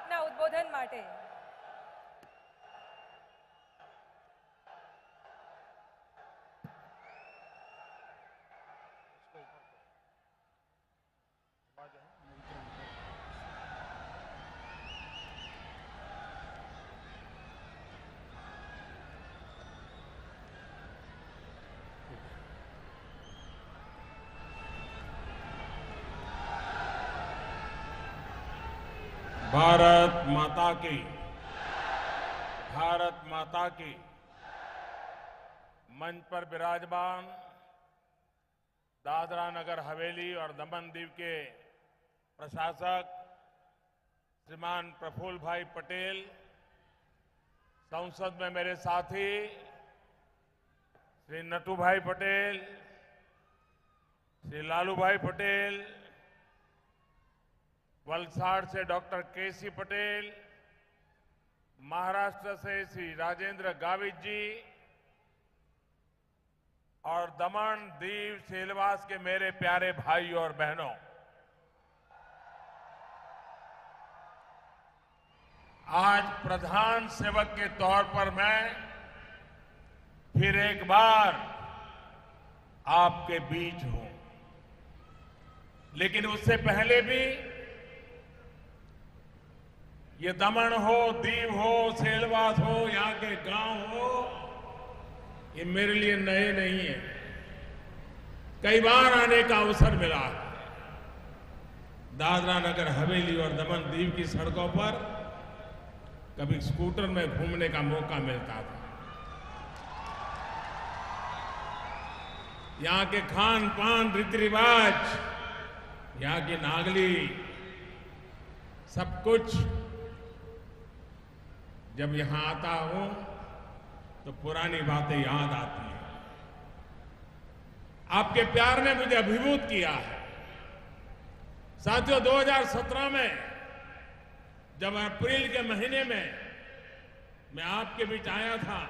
આપના ઉદ્બોધન માટે। भारत माता की, भारत माता की। मंच पर विराजमान दादरा नगर हवेली और दमन दीव के प्रशासक श्रीमान प्रफुल्ल भाई पटेल, संसद में मेरे साथी श्री नटू भाई पटेल, श्री लालू भाई पटेल, वलसाड़ से डॉक्टर केसी पटेल, महाराष्ट्र से श्री राजेंद्र गावित जी और दमन दीव सेलवास के मेरे प्यारे भाई और बहनों, आज प्रधान सेवक के तौर पर मैं फिर एक बार आपके बीच हूं। लेकिन उससे पहले भी ये दमन हो, दीव हो, सेलवास हो, यहां के गांव हो, ये मेरे लिए नए नहीं है। कई बार आने का अवसर मिला है। दादरा नगर हवेली और दमन दीव की सड़कों पर कभी स्कूटर में घूमने का मौका मिलता था। यहां के खान पान, रीति रिवाज, यहां की नागली, सब कुछ जब यहां आता हूं तो पुरानी बातें याद आती हैं। आपके प्यार ने मुझे अभिभूत किया है। साथियों, 2017 में जब अप्रैल के महीने में मैं आपके बीच आया था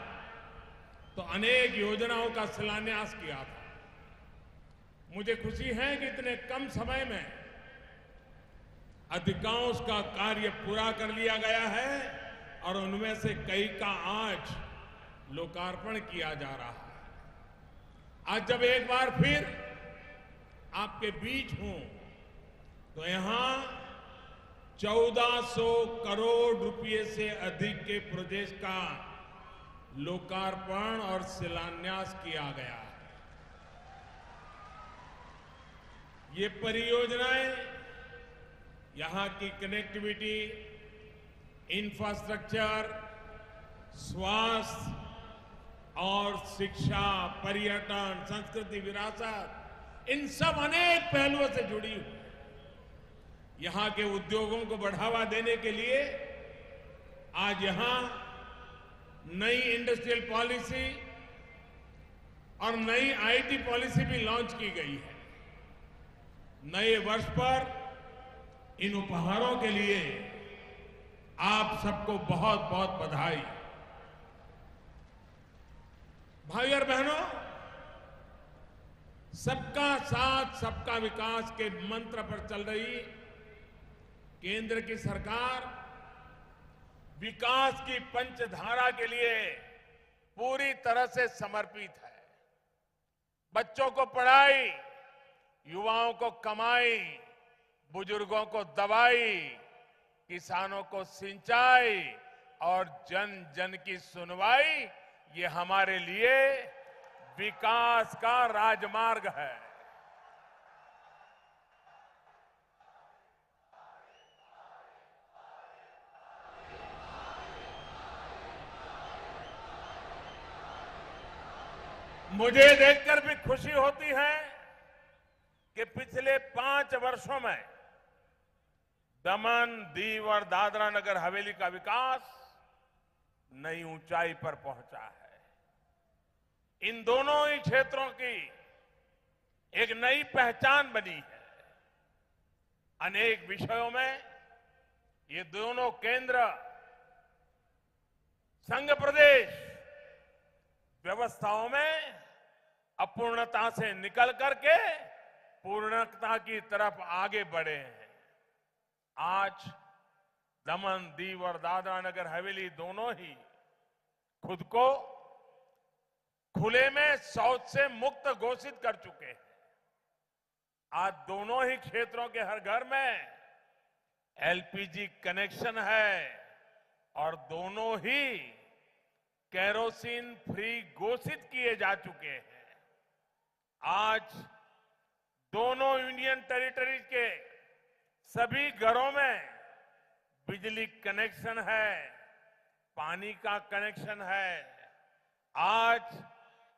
तो अनेक योजनाओं का शिलान्यास किया था। मुझे खुशी है कि इतने कम समय में अधिकांश का कार्य पूरा कर लिया गया है और उनमें से कई का आज लोकार्पण किया जा रहा है। आज जब एक बार फिर आपके बीच हूं तो यहां 1400 करोड़ रुपए से अधिक के प्रोजेक्ट का लोकार्पण और शिलान्यास किया गया है। ये परियोजनाएं यहां की कनेक्टिविटी, इंफ्रास्ट्रक्चर, स्वास्थ्य और शिक्षा, पर्यटन, संस्कृति, विरासत, इन सब अनेक पहलुओं से जुड़ी हुई। यहां के उद्योगों को बढ़ावा देने के लिए आज यहां नई इंडस्ट्रियल पॉलिसी और नई आईटी पॉलिसी भी लॉन्च की गई है। नए वर्ष पर इन उपहारों के लिए आप सबको बहुत बहुत बधाई। भाई और बहनों, सबका साथ सबका विकास के मंत्र पर चल रही केंद्र की सरकार विकास की पंचधारा के लिए पूरी तरह से समर्पित है। बच्चों को पढ़ाई, युवाओं को कमाई, बुजुर्गों को दवाई, किसानों को सिंचाई और जन जन की सुनवाई, ये हमारे लिए विकास का राजमार्ग है। मुझे देखकर भी खुशी होती है कि पिछले 5 वर्षों में दमन, दीव और दादरा नगर हवेली का विकास नई ऊंचाई पर पहुंचा है। इन दोनों ही क्षेत्रों की एक नई पहचान बनी है। अनेक विषयों में ये दोनों केंद्र संघ प्रदेश व्यवस्थाओं में अपूर्णता से निकल करके पूर्णता की तरफ आगे बढ़े हैं। आज दमन, दीव और दादरा नगर हवेली दोनों ही खुद को खुले में शौच से मुक्त घोषित कर चुके हैं। आज दोनों ही क्षेत्रों के हर घर में एलपीजी कनेक्शन है और दोनों ही केरोसिन फ्री घोषित किए जा चुके हैं। आज दोनों यूनियन टेरिटरीज के सभी घरों में बिजली कनेक्शन है, पानी का कनेक्शन है। आज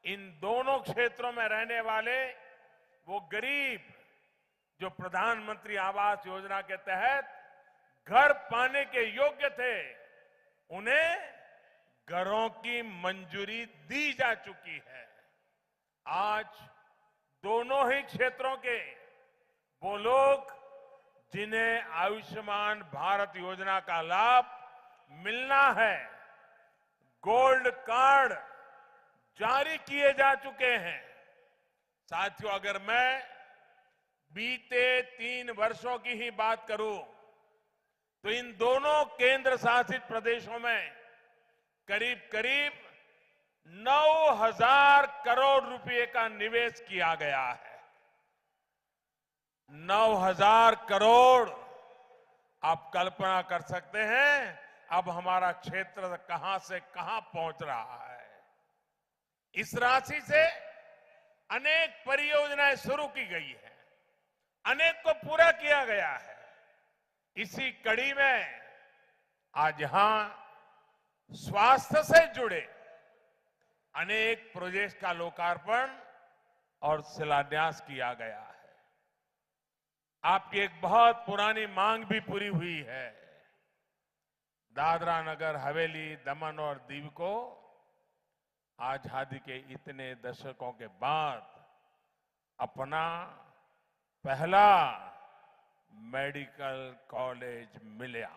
इन दोनों क्षेत्रों में रहने वाले वो गरीब जो प्रधानमंत्री आवास योजना के तहत घर पाने के योग्य थे, उन्हें घरों की मंजूरी दी जा चुकी है। आज दोनों ही क्षेत्रों के वो लोग जिन्हें आयुष्मान भारत योजना का लाभ मिलना है, गोल्ड कार्ड जारी किए जा चुके हैं। साथियों, अगर मैं बीते 3 वर्षों की ही बात करूं तो इन दोनों केंद्र शासित प्रदेशों में करीब करीब 9,000 करोड़ रुपए का निवेश किया गया है। 9,000 करोड़। आप कल्पना कर सकते हैं अब हमारा क्षेत्र कहां से कहां पहुंच रहा है। इस राशि से अनेक परियोजनाएं शुरू की गई है, अनेक को पूरा किया गया है। इसी कड़ी में आज यहां स्वास्थ्य से जुड़े अनेक प्रोजेक्ट का लोकार्पण और शिलान्यास किया गया है। आपकी एक बहुत पुरानी मांग भी पूरी हुई है। दादरा नगर हवेली, दमन और दीव को आजादी के इतने दशकों के बाद अपना पहला मेडिकल कॉलेज मिला।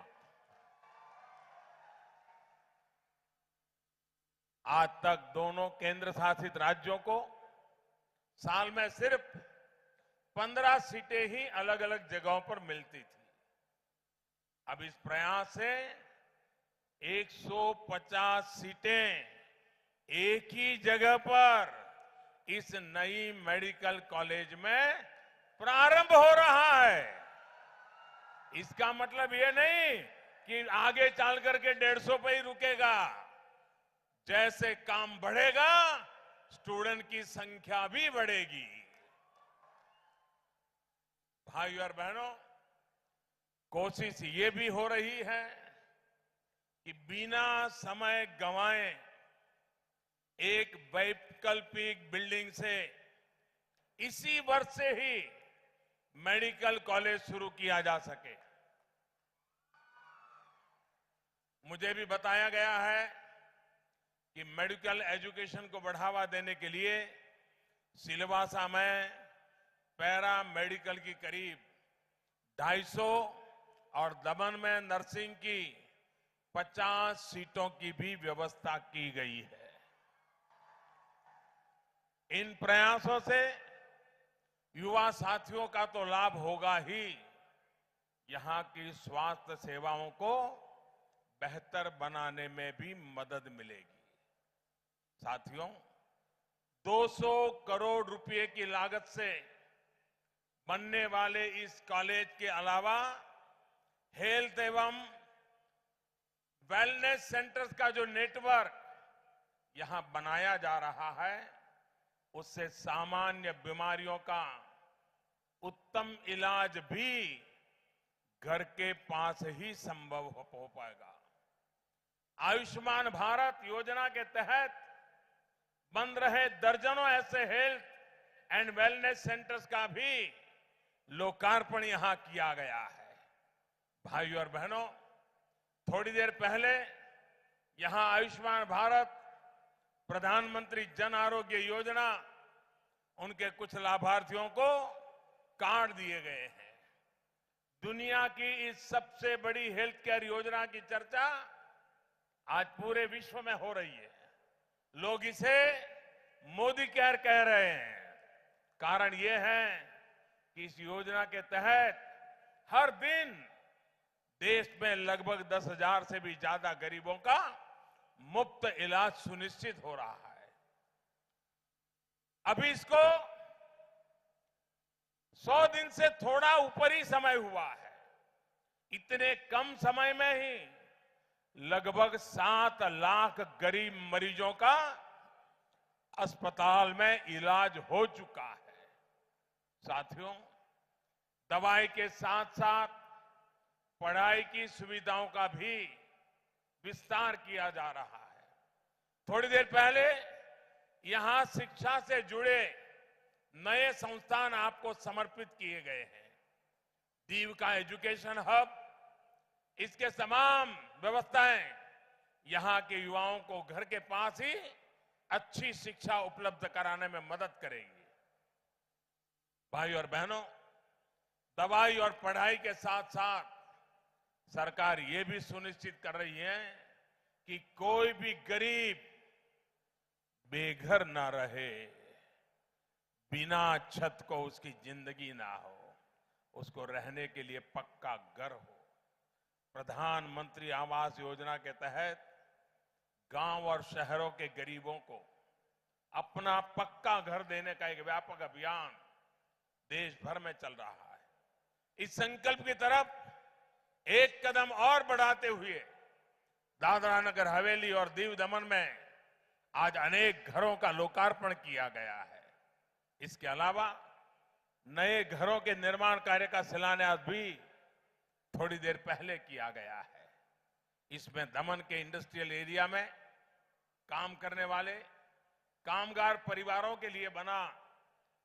आज तक दोनों केंद्र शासित राज्यों को साल में सिर्फ 15 सीटें ही अलग अलग जगहों पर मिलती थी। अब इस प्रयास से 150 सीटें एक ही जगह पर इस नई मेडिकल कॉलेज में प्रारंभ हो रहा है। इसका मतलब ये नहीं कि आगे चल करके 150 पे ही रुकेगा। जैसे काम बढ़ेगा, स्टूडेंट की संख्या भी बढ़ेगी। भाइयों और बहनों, कोशिश ये भी हो रही है कि बिना समय गंवाए एक वैकल्पिक बिल्डिंग से इसी वर्ष से ही मेडिकल कॉलेज शुरू किया जा सके। मुझे भी बताया गया है कि मेडिकल एजुकेशन को बढ़ावा देने के लिए सिलवासा में पैरा मेडिकल की करीब 250 और दमन में नर्सिंग की 50 सीटों की भी व्यवस्था की गई है। इन प्रयासों से युवा साथियों का तो लाभ होगा ही, यहां की स्वास्थ्य सेवाओं को बेहतर बनाने में भी मदद मिलेगी। साथियों, 200 करोड़ रुपए की लागत से बनने वाले इस कॉलेज के अलावा हेल्थ एवं वेलनेस सेंटर्स का जो नेटवर्क यहां बनाया जा रहा है, उससे सामान्य बीमारियों का उत्तम इलाज भी घर के पास ही संभव हो पाएगा। आयुष्मान भारत योजना के तहत बन रहे दर्जनों ऐसे हेल्थ एंड वेलनेस सेंटर्स का भी लोकार्पण यहां किया गया है। भाइयों और बहनों, थोड़ी देर पहले यहां आयुष्मान भारत, प्रधानमंत्री जन आरोग्य योजना, उनके कुछ लाभार्थियों को कार्ड दिए गए हैं। दुनिया की इस सबसे बड़ी हेल्थ केयर योजना की चर्चा आज पूरे विश्व में हो रही है। लोग इसे मोदी केयर कह रहे हैं। कारण यह है कि इस योजना के तहत हर दिन देश में लगभग 10,000 से भी ज्यादा गरीबों का मुफ्त इलाज सुनिश्चित हो रहा है। अभी इसको 100 दिन से थोड़ा ऊपर ही समय हुआ है। इतने कम समय में ही लगभग 7 लाख गरीब मरीजों का अस्पताल में इलाज हो चुका है। साथियों, दवाई के साथ साथ पढ़ाई की सुविधाओं का भी विस्तार किया जा रहा है। थोड़ी देर पहले यहां शिक्षा से जुड़े नए संस्थान आपको समर्पित किए गए हैं। दीव का एजुकेशन हब, इसके तमाम व्यवस्थाएं यहां के युवाओं को घर के पास ही अच्छी शिक्षा उपलब्ध कराने में मदद करेंगी। भाई और बहनों, दवाई और पढ़ाई के साथ साथ सरकार ये भी सुनिश्चित कर रही है कि कोई भी गरीब बेघर ना रहे, बिना छत को उसकी जिंदगी ना हो, उसको रहने के लिए पक्का घर हो। प्रधानमंत्री आवास योजना के तहत गांव और शहरों के गरीबों को अपना पक्का घर देने का एक व्यापक अभियान देश भर में चल रहा है। इस संकल्प की तरफ एक कदम और बढ़ाते हुए दादरा नगर हवेली और दीव दमन में आज अनेक घरों का लोकार्पण किया गया है। इसके अलावा नए घरों के निर्माण कार्य का शिलान्यास भी थोड़ी देर पहले किया गया है। इसमें दमन के इंडस्ट्रियल एरिया में काम करने वाले कामगार परिवारों के लिए बना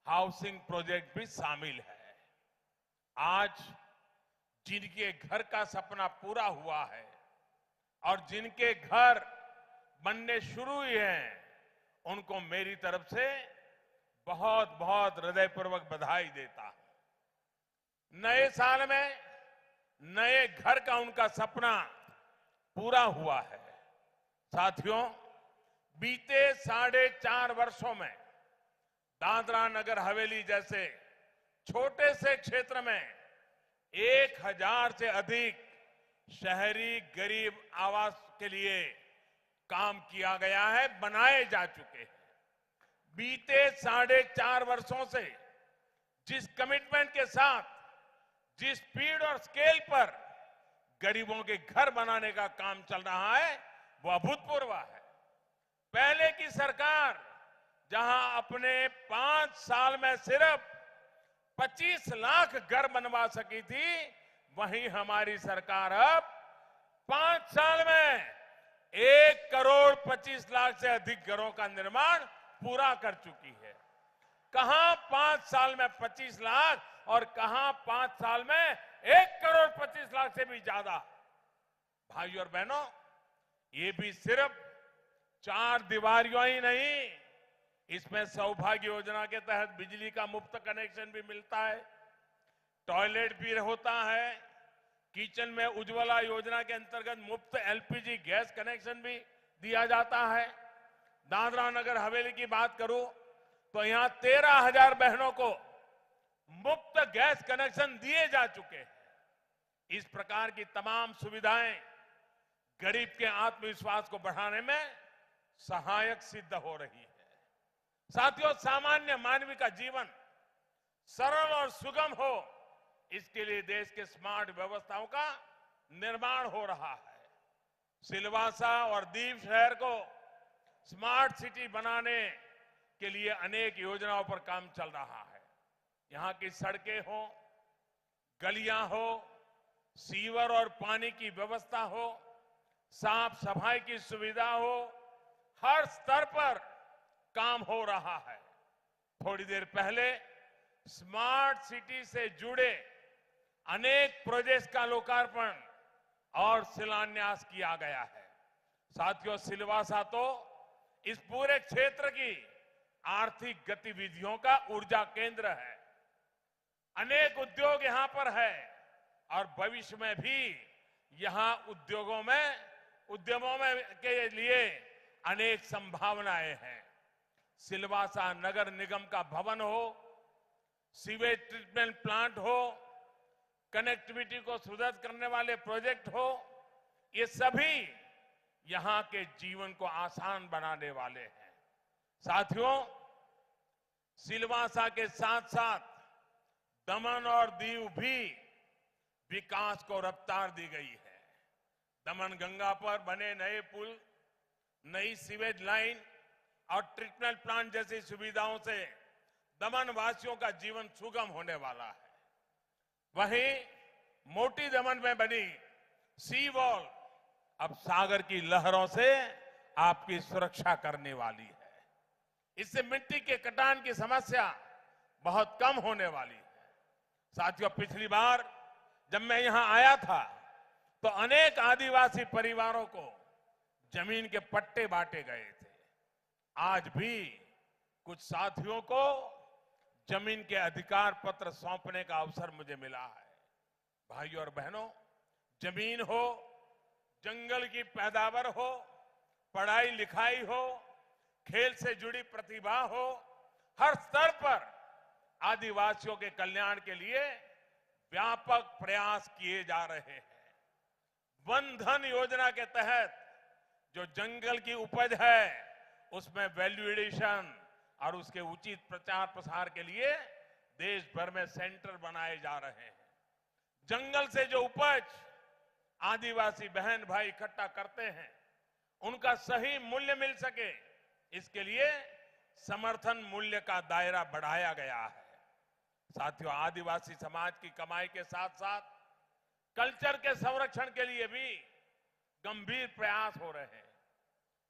हाउसिंग प्रोजेक्ट भी शामिल है। आज जिनके घर का सपना पूरा हुआ है और जिनके घर बनने शुरू हुए हैं, उनको मेरी तरफ से बहुत बहुत हृदयपूर्वक बधाई देता हूं। नए साल में नए घर का उनका सपना पूरा हुआ है। साथियों, बीते 4.5 वर्षों में दादरा नगर हवेली जैसे छोटे से क्षेत्र में 1000 से अधिक शहरी गरीब आवास के लिए काम किया गया है, बनाए जा चुके हैं। बीते 4.5 वर्षों से जिस कमिटमेंट के साथ, जिस स्पीड और स्केल पर गरीबों के घर बनाने का काम चल रहा है, वो अभूतपूर्व है। पहले की सरकार जहां अपने 5 साल में सिर्फ 25 लाख घर बनवा सकी थी, वहीं हमारी सरकार अब 5 साल में 1,25,00,000 से अधिक घरों का निर्माण पूरा कर चुकी है। कहां 5 साल में 25 लाख और कहां 5 साल में 1,25,00,000 से भी ज्यादा। भाई और बहनों, ये भी सिर्फ 4 दीवारियों ही नहीं, इसमें सौभाग्य योजना के तहत बिजली का मुफ्त कनेक्शन भी मिलता है, टॉयलेट भी होता है, किचन में उज्ज्वला योजना के अंतर्गत मुफ्त एलपीजी गैस कनेक्शन भी दिया जाता है। दादरा नगर हवेली की बात करूं तो यहां 13,000 बहनों को मुफ्त गैस कनेक्शन दिए जा चुके हैं। इस प्रकार की तमाम सुविधाएं गरीब के आत्मविश्वास को बढ़ाने में सहायक सिद्ध हो रही है। साथियों, सामान्य मानवीय का जीवन सरल और सुगम हो, इसके लिए देश के स्मार्ट व्यवस्थाओं का निर्माण हो रहा है। सिलवासा और दीव शहर को स्मार्ट सिटी बनाने के लिए अनेक योजनाओं पर काम चल रहा है। यहां की सड़कें हो, गलियां हो, सीवर और पानी की व्यवस्था हो, साफ सफाई की सुविधा हो, हर स्तर पर काम हो रहा है। थोड़ी देर पहले स्मार्ट सिटी से जुड़े अनेक प्रोजेक्ट्स का लोकार्पण और शिलान्यास किया गया है। साथियों, सिलवासा तो इस पूरे क्षेत्र की आर्थिक गतिविधियों का ऊर्जा केंद्र है। अनेक उद्योग यहां पर है और भविष्य में भी यहां उद्यमों में के लिए अनेक संभावनाएं हैं। सिलवासा नगर निगम का भवन हो, सीवेज ट्रीटमेंट प्लांट हो, कनेक्टिविटी को सुदृढ़ करने वाले प्रोजेक्ट हो, ये सभी यहां के जीवन को आसान बनाने वाले हैं। साथियों, सिलवासा के साथ साथ दमन और दीव भी विकास को रफ्तार दी गई है। दमन गंगा पर बने नए पुल, नई सीवेज लाइन और ट्रीटमेंट प्लांट जैसी सुविधाओं से दमन वासियों का जीवन सुगम होने वाला है। वहीं मोटी दमन में बनी सी वॉल अब सागर की लहरों से आपकी सुरक्षा करने वाली है। इससे मिट्टी के कटान की समस्या बहुत कम होने वाली है। साथियों, पिछली बार जब मैं यहां आया था तो अनेक आदिवासी परिवारों को जमीन के पट्टे बांटे गए थे। आज भी कुछ साथियों को जमीन के अधिकार पत्र सौंपने का अवसर मुझे मिला है। भाइयों और बहनों, जमीन हो, जंगल की पैदावार हो, पढ़ाई लिखाई हो, खेल से जुड़ी प्रतिभा हो, हर स्तर पर आदिवासियों के कल्याण के लिए व्यापक प्रयास किए जा रहे हैं। वन धन योजना के तहत जो जंगल की उपज है उसमें वैल्यू एडिशन और उसके उचित प्रचार प्रसार के लिए देश भर में सेंटर बनाए जा रहे हैं। जंगल से जो उपज आदिवासी बहन भाई इकट्ठा करते हैं उनका सही मूल्य मिल सके, इसके लिए समर्थन मूल्य का दायरा बढ़ाया गया है। साथियों, आदिवासी समाज की कमाई के साथ साथ कल्चर के संरक्षण के लिए भी गंभीर प्रयास हो रहे हैं।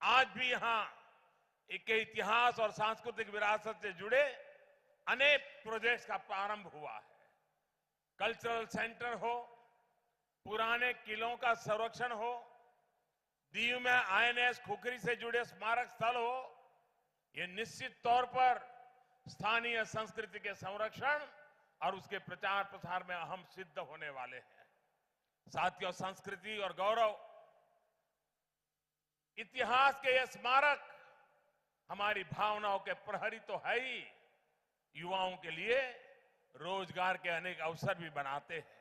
आज भी यहां एक इतिहास और सांस्कृतिक विरासत से जुड़े अनेक प्रोजेक्ट्स का प्रारंभ हुआ है। कल्चरल सेंटर हो, पुराने किलों का संरक्षण हो, दीव में आईएनएस खुखरी से जुड़े स्मारक स्थल हो, ये निश्चित तौर पर स्थानीय संस्कृति के संरक्षण और उसके प्रचार प्रसार में अहम सिद्ध होने वाले हैं। साथियों, संस्कृति और गौरव, इतिहास के ये स्मारक हमारी भावनाओं के प्रहरी तो है ही, युवाओं के लिए रोजगार के अनेक अवसर भी बनाते हैं।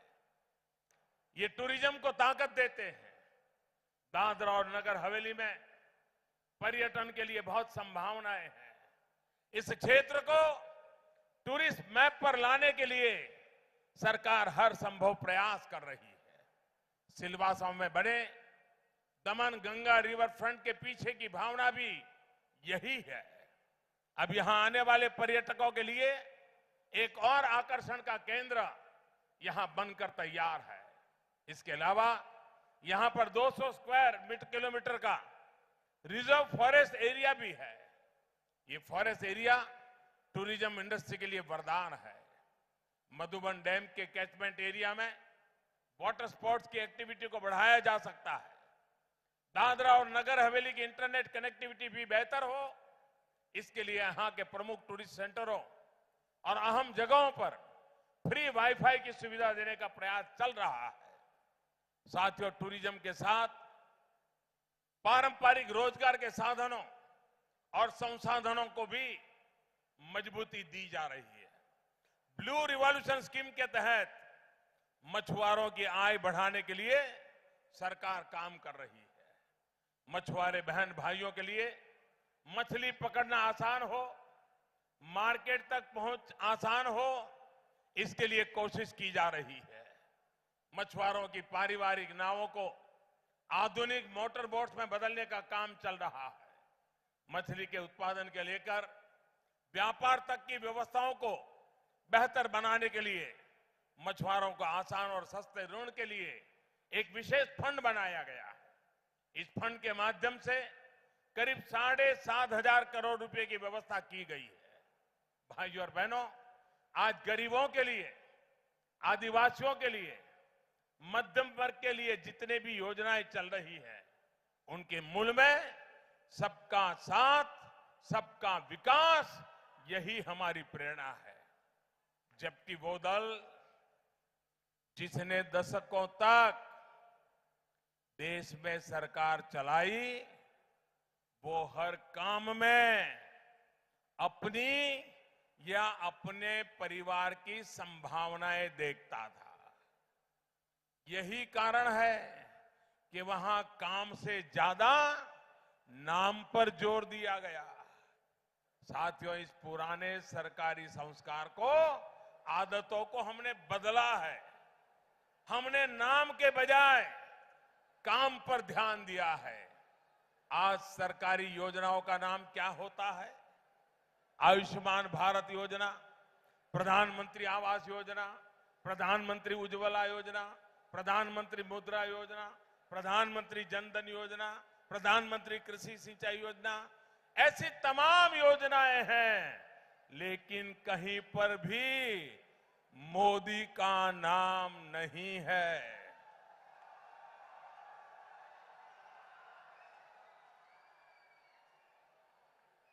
ये टूरिज्म को ताकत देते हैं। दादरा और नगर हवेली में पर्यटन के लिए बहुत संभावनाएं हैं। इस क्षेत्र को टूरिस्ट मैप पर लाने के लिए सरकार हर संभव प्रयास कर रही है। सिलवासा में बने दमन गंगा रिवर फ्रंट के पीछे की भावना भी यही है। अब यहां आने वाले पर्यटकों के लिए एक और आकर्षण का केंद्र यहां बनकर तैयार है। इसके अलावा यहां पर 200 स्क्वायर किलोमीटर का रिजर्व फॉरेस्ट एरिया भी है। ये फॉरेस्ट एरिया टूरिज्म इंडस्ट्री के लिए वरदान है। मधुबन डैम के कैचमेंट एरिया में वाटर स्पोर्ट्स की एक्टिविटी को बढ़ाया जा सकता है। दादरा और नगर हवेली की इंटरनेट कनेक्टिविटी भी बेहतर हो, इसके लिए यहां के प्रमुख टूरिस्ट सेंटरों और अहम जगहों पर फ्री वाईफाई की सुविधा देने का प्रयास चल रहा है। साथियों, टूरिज्म के साथ पारंपरिक रोजगार के साधनों और संसाधनों को भी मजबूती दी जा रही है। ब्लू रिवॉल्यूशन स्कीम के तहत मछुआरों की आय बढ़ाने के लिए सरकार काम कर रही है। मछुआरे बहन भाइयों के लिए मछली पकड़ना आसान हो, मार्केट तक पहुंच आसान हो, इसके लिए कोशिश की जा रही है। मछुआरों की पारिवारिक नावों को आधुनिक मोटर बोट्स में बदलने का काम चल रहा है। मछली के उत्पादन के लेकर व्यापार तक की व्यवस्थाओं को बेहतर बनाने के लिए मछुआरों को आसान और सस्ते ऋण के लिए एक विशेष फंड बनाया गया है। इस फंड के माध्यम से करीब 7,500 करोड़ रुपए की व्यवस्था की गई है। भाइयों और बहनों, आज गरीबों के लिए, आदिवासियों के लिए, मध्यम वर्ग के लिए जितने भी योजनाएं चल रही है, उनके मूल में सबका साथ, सबका विकास, यही हमारी प्रेरणा है। जबकि वो दल जिसने दशकों तक देश में सरकार चलाई, वो हर काम में अपनी या अपने परिवार की संभावनाएं देखता था। यही कारण है कि वहां काम से ज्यादा नाम पर जोर दिया गया। साथियों, इस पुराने सरकारी संस्कार को, आदतों को हमने बदला है। हमने नाम के बजाय काम पर ध्यान दिया है। आज सरकारी योजनाओं का नाम क्या होता है? आयुष्मान भारत योजना, प्रधानमंत्री आवास योजना, प्रधानमंत्री उज्ज्वला योजना, प्रधानमंत्री मुद्रा योजना, प्रधानमंत्री जनधन योजना, प्रधानमंत्री कृषि सिंचाई योजना, ऐसी तमाम योजनाएं हैं, लेकिन कहीं पर भी मोदी का नाम नहीं है।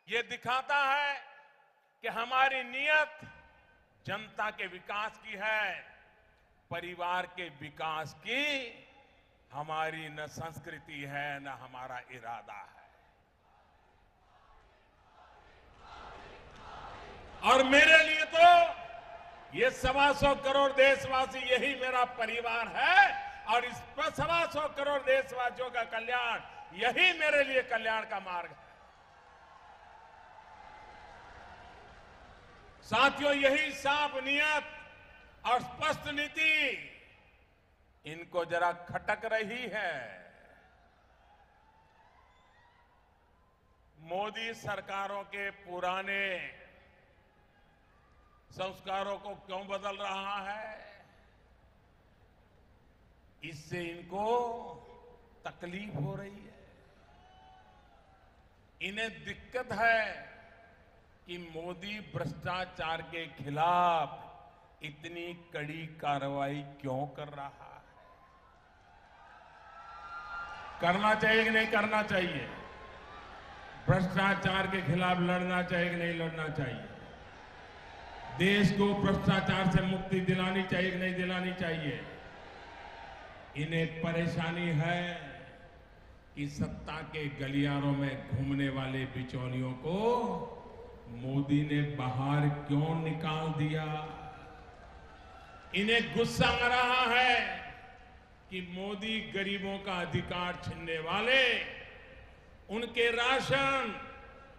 ये दिखाता है कि हमारी नीयत जनता के विकास की है, परिवार के विकास की हमारी न संस्कृति है न हमारा इरादा है। और मेरे लिए तो ये 125 करोड़ देशवासी, यही मेरा परिवार है, और इस 125 करोड़ देशवासियों का कल्याण, यही मेरे लिए कल्याण का मार्ग है। साथियों, यही साफ नियत और स्पष्ट नीति इनको जरा खटक रही है। मोदी सरकारों के पुराने संस्कारों को क्यों बदल रहा है? इससे इनको तकलीफ हो रही है। इन्हें दिक्कत है कि मोदी भ्रष्टाचार के खिलाफ इतनी कड़ी कार्रवाई क्यों कर रहा है। करना चाहिए कि नहीं करना चाहिए? भ्रष्टाचार के खिलाफ लड़ना चाहिए कि नहीं लड़ना चाहिए? देश को भ्रष्टाचार से मुक्ति दिलानी चाहिए कि नहीं दिलानी चाहिए? इन्हें परेशानी है कि सत्ता के गलियारों में घूमने वाले बिचौलियों को मोदी ने बाहर क्यों निकाल दिया। इन्हें गुस्सा आ रहा है कि मोदी गरीबों का अधिकार छीनने वाले, उनके राशन,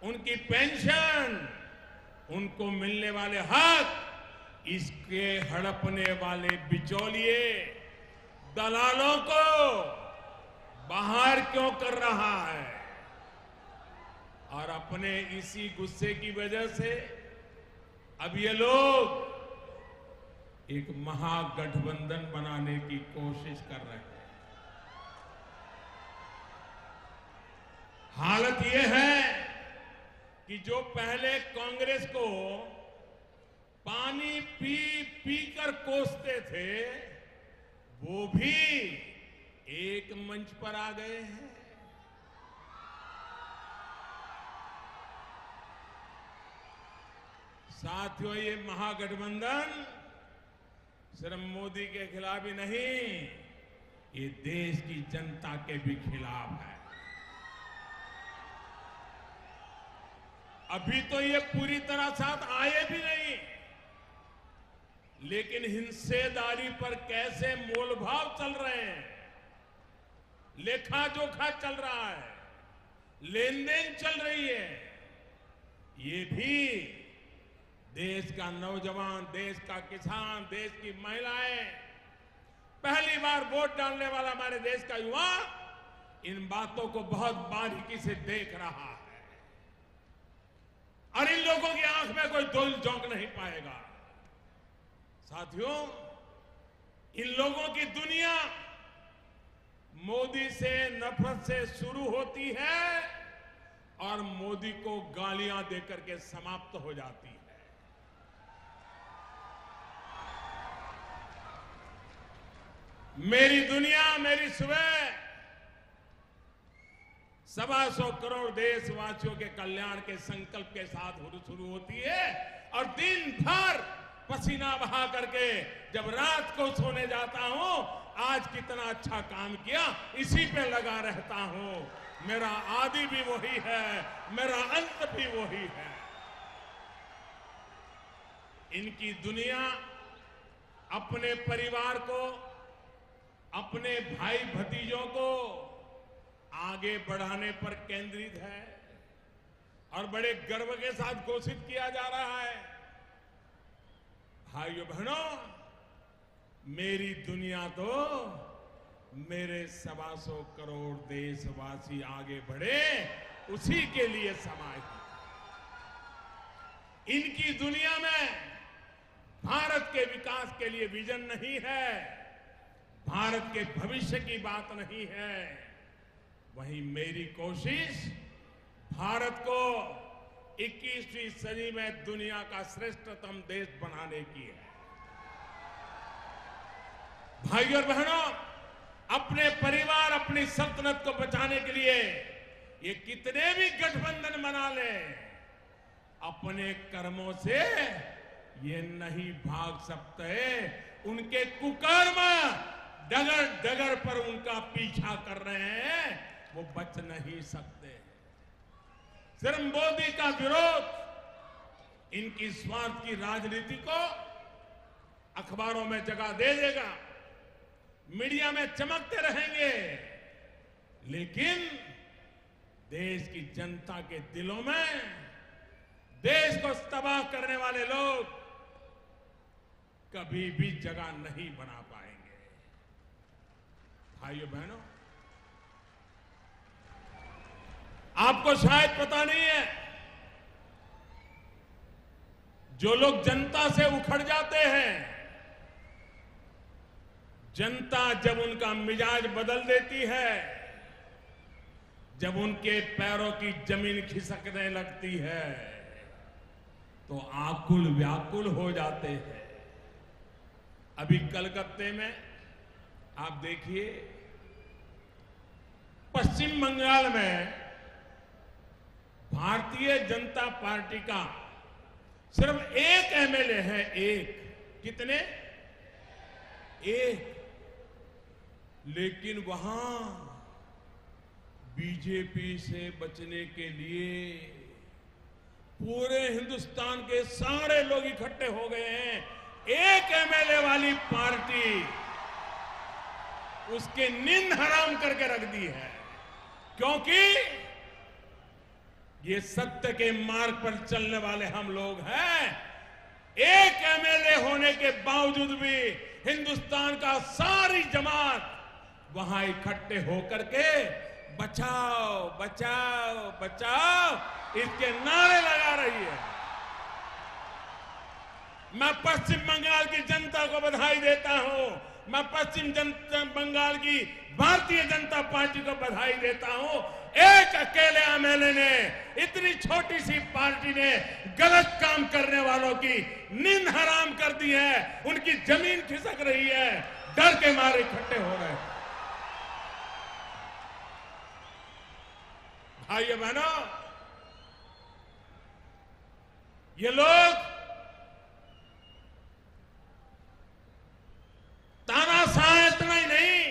उनकी पेंशन, उनको मिलने वाले हक, इसके हड़पने वाले बिचौलिए, दलालों को बाहर क्यों कर रहा है। और अपने इसी गुस्से की वजह से अब ये लोग एक महागठबंधन बनाने की कोशिश कर रहे हैं। हालत ये है कि जो पहले कांग्रेस को पानी पी पी कर कोसते थे, वो भी एक मंच पर आ गए हैं। साथियों, ये महागठबंधन सिर्फ मोदी के खिलाफ ही नहीं, ये देश की जनता के भी खिलाफ है। अभी तो ये पूरी तरह साथ आए भी नहीं, लेकिन हिस्सेदारी पर कैसे मोलभाव चल रहे हैं, लेखा जोखा चल रहा है, लेन देन चल रही है, ये भी देश का नौजवान, देश का किसान, देश की महिलाएं, पहली बार वोट डालने वाला हमारे देश का युवा इन बातों को बहुत बारीकी से देख रहा है। और इन लोगों की आंख में कोई धूल झोंक नहीं पाएगा। साथियों, इन लोगों की दुनिया मोदी से नफरत से शुरू होती है और मोदी को गालियां देकर के समाप्त हो जाती है। मेरी दुनिया मेरी सुबह 125 करोड़ देशवासियों के कल्याण के संकल्प के साथ शुरू होती है, और दिन भर पसीना बहा करके जब रात को सोने जाता हूं, आज कितना अच्छा काम किया, इसी पे लगा रहता हूं। मेरा आदि भी वही है, मेरा अंत भी वही है। इनकी दुनिया अपने परिवार को, अपने भाई भतीजों को आगे बढ़ाने पर केंद्रित है और बड़े गर्व के साथ घोषित किया जा रहा है। भाइयों बहनों, मेरी दुनिया तो मेरे 125 करोड़ देशवासी आगे बढ़े उसी के लिए समाहित है। इनकी दुनिया में भारत के विकास के लिए विजन नहीं है, भारत के भविष्य की बात नहीं है। वहीं मेरी कोशिश भारत को 21वीं सदी में दुनिया का श्रेष्ठतम देश बनाने की है। भाइयों और बहनों, अपने परिवार, अपनी सल्तनत को बचाने के लिए ये कितने भी गठबंधन बना ले, अपने कर्मों से ये नहीं भाग सकते। उनके कुकर्म डगर डगर पर उनका पीछा कर रहे हैं, वो बच नहीं सकते। सिर्फ मोदी का विरोध इनकी स्वार्थ की राजनीति को अखबारों में जगह दे देगा, मीडिया में चमकते रहेंगे, लेकिन देश की जनता के दिलों में देश को तबाह करने वाले लोग कभी भी जगह नहीं बना पाएंगे। भाइयों बहनों, आपको शायद पता नहीं है, जो लोग जनता से उखड़ जाते हैं, जनता जब उनका मिजाज बदल देती है, जब उनके पैरों की जमीन खिसकने लगती है, तो आकुल व्याकुल हो जाते हैं। अभी कलकत्ते में आप देखिए, पश्चिम बंगाल में भारतीय जनता पार्टी का सिर्फ एक एमएलए है। एक, कितने? एक। लेकिन वहां बीजेपी से बचने के लिए पूरे हिंदुस्तान के सारे लोग इकट्ठे हो गए हैं। एक एमएलए वाली पार्टी उसके नींद हराम करके रख दी है, क्योंकि ये सत्य के मार्ग पर चलने वाले हम लोग हैं। एक एमएलए होने के बावजूद भी हिंदुस्तान का सारी जमात वहां इकट्ठे होकर के बचाओ बचाओ बचाओ इसके नारे लगा रही है। मैं पश्चिम बंगाल की जनता को बधाई देता हूं। मैं पश्चिम बंगाल की भारतीय जनता पार्टी को बधाई देता हूं। एक अकेले एमएलए ने, इतनी छोटी सी पार्टी ने गलत काम करने वालों की नींद हराम कर दी है, उनकी जमीन खिसक रही है, डर के मारे इकट्ठे हो रहे हैं। भाइयों बहनों, ये लोग तानाशाह इतना ही नहीं,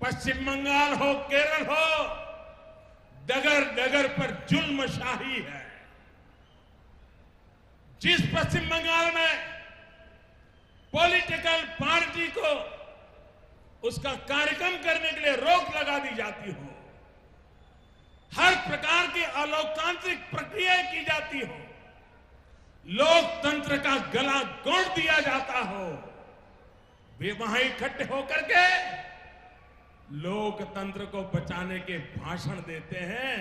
पश्चिम बंगाल हो, केरल हो, डगर डगर पर जुल्मशाही है। जिस पश्चिम बंगाल में पॉलिटिकल पार्टी को उसका कार्यक्रम करने के लिए रोक लगा दी जाती हो, हर प्रकार की अलोकतांत्रिक प्रक्रियाएं की जाती हो, लोकतंत्र का गला घोंट दिया जाता हो, वे वहां इकट्ठे होकर के लोकतंत्र को बचाने के भाषण देते हैं।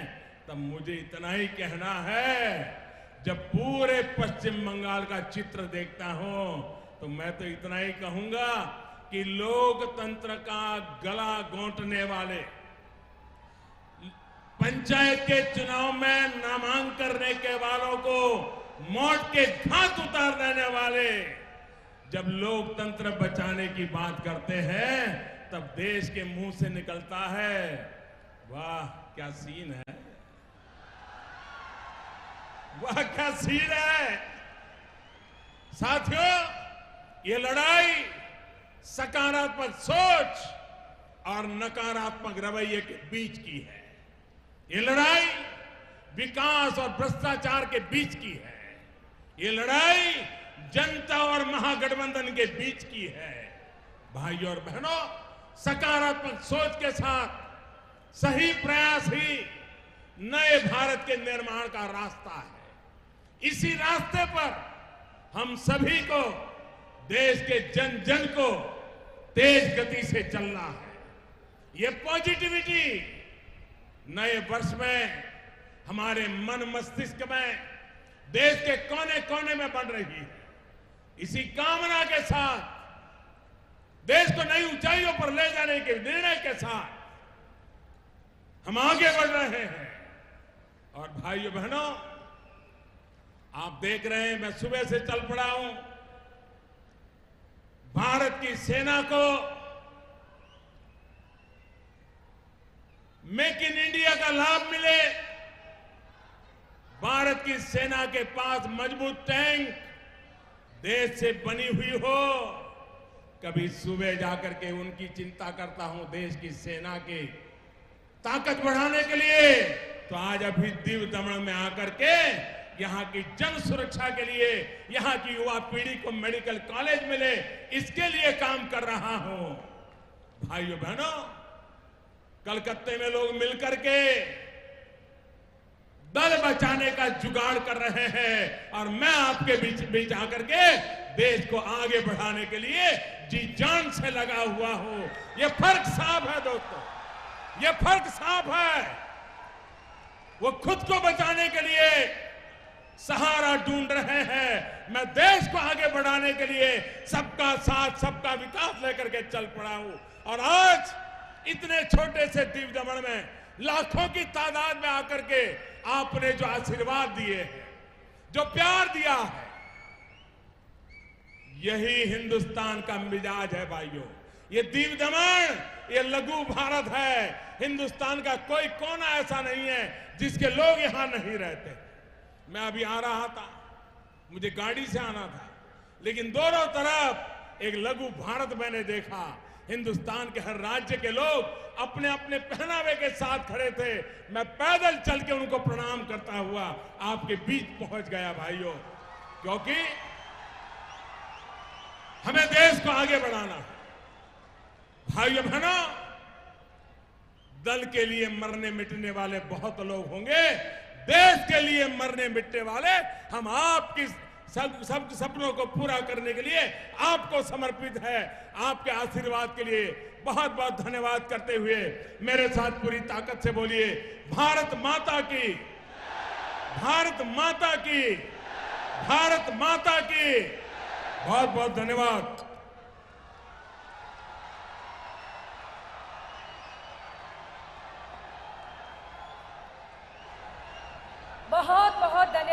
तब मुझे इतना ही कहना है, जब पूरे पश्चिम बंगाल का चित्र देखता हूं तो मैं तो इतना ही कहूंगा कि लोकतंत्र का गला घोंटने वाले, पंचायत के चुनाव में नामांकन करने के वालों को मौत के घाट उतार देने वाले, जब लोकतंत्र बचाने की बात करते हैं तब देश के मुंह से निकलता है, वाह क्या सीन है, वाह क्या सीन है। साथियों, ये लड़ाई सकारात्मक सोच और नकारात्मक रवैये के बीच की है। ये लड़ाई विकास और भ्रष्टाचार के बीच की है। ये लड़ाई जनता और महागठबंधन के बीच की है। भाइयों और बहनों, सकारात्मक सोच के साथ सही प्रयास ही नए भारत के निर्माण का रास्ता है। इसी रास्ते पर हम सभी को, देश के जन जन को तेज गति से चलना है। ये पॉजिटिविटी नए वर्ष में हमारे मन मस्तिष्क में, देश के कोने कोने में बढ़ रही है। इसी कामना के साथ, देश को नई ऊंचाइयों पर ले जाने के निर्णय के साथ हम आगे बढ़ रहे हैं। और भाइयों बहनों, आप देख रहे हैं मैं सुबह से चल पड़ा हूं। भारत की सेना को मेक इन इंडिया का लाभ मिले, भारत की सेना के पास मजबूत टैंक देश से बनी हुई हो, कभी सुबह जाकर के उनकी चिंता करता हूं देश की सेना की ताकत बढ़ाने के लिए, तो आज अभी दीव दमन में आकर के यहां की जन सुरक्षा के लिए, यहां की युवा पीढ़ी को मेडिकल कॉलेज मिले, इसके लिए काम कर रहा हूं। भाइयों बहनों, कलकत्ते में लोग मिलकर के दल बचाने का जुगाड़ कर रहे हैं और मैं आपके बीच आकर के देश को आगे बढ़ाने के लिए जी जान से लगा हुआ हूं। ये फर्क साफ है दोस्तों, ये फर्क साफ है। वो खुद को बचाने के लिए सहारा ढूंढ रहे हैं, मैं देश को आगे बढ़ाने के लिए सबका साथ, सबका विकास लेकर के चल पड़ा हूं। और आज इतने छोटे से दीव दमन में लाखों की तादाद में आकर के आपने जो आशीर्वाद दिए हैं, जो प्यार दिया है, यही हिंदुस्तान का मिजाज है भाइयों। ये दीव दमन, ये लघु भारत है। हिंदुस्तान का कोई कोना ऐसा नहीं है जिसके लोग यहां नहीं रहते। मैं अभी आ रहा था, मुझे गाड़ी से आना था, लेकिन दोनों तरफ एक लघु भारत मैंने देखा। हिंदुस्तान के हर राज्य के लोग अपने अपने पहनावे के साथ खड़े थे। मैं पैदल चल के उनको प्रणाम करता हुआ आपके बीच पहुंच गया भाइयों, क्योंकि हमें देश को आगे बढ़ाना है। भाइयों बहनों, दल के लिए मरने मिटने वाले बहुत लोग होंगे, देश के लिए मरने मिटने वाले हम आपकी सब सपनों को पूरा करने के लिए आपको समर्पित है। आपके आशीर्वाद के लिए बहुत बहुत धन्यवाद करते हुए मेरे साथ पूरी ताकत से बोलिए, भारत माता की, भारत माता की, भारत माता की। बहुत बहुत धन्यवाद। बहुत बहुत धन्यवाद।